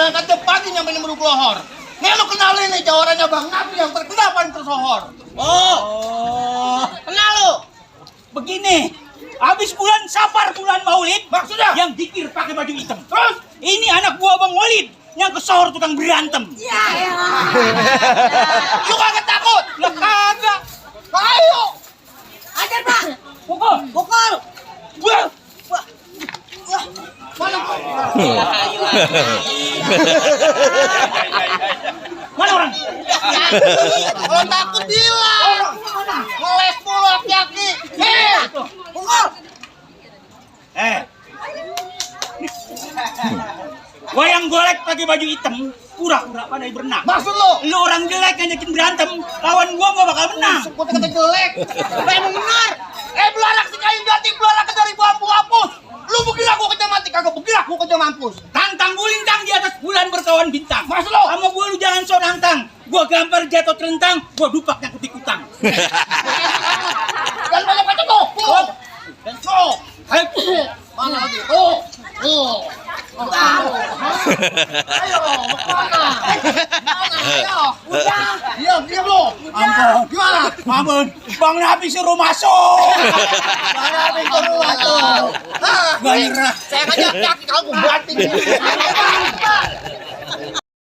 berangkat jam pagi nyampe di Merulohor. Nih lu kenalin nih jawarannya Bang Nabi yang terkenal paling tersohor. Oh, kenal lo. Begini, habis bulan Safar, bulan Maulid, Maksudnya? yang dikir pakai baju hitam. Terus? Ini anak buah Bang Walid yang kesohor tukang berantem. Ya ya. Lu kagak takut? Lah kagak. Ayo. Ajar Pak. Pukul. Pukul. Wah. Mana? Mana orang? Kalau takut bilang. Ngeles mulu aki-aki. Pukul. Wayang golek pakai baju hitam, pura-pura pandai berenang. Maksud lu? Lu orang jelek ngajakin berantem, lawan gua gak bakal menang. Gua kata jelek. Emang benar. Belarak si kayu jati, belarak ke dari bambu hapus. Lu begila gua kerja mati, kagak begila gua kerja mampus. Tantang gulintang di atas bulan berkawan bintang. Maksud lu? Sama gua lu jangan so nantang. Gua gampar jatuh terentang, gua dupak yang ketikutang. Dan banyak kata tuh. Dan so. Hai. Mana lagi? Ayo, mana? Ayo. Udah. Diam lu. Ampun. Gimana? Ampun, Bang Nabi suruh masuk. Mana habis keluar tuh? Gak nyerah. Saya ngajak kaki kalau gua banting.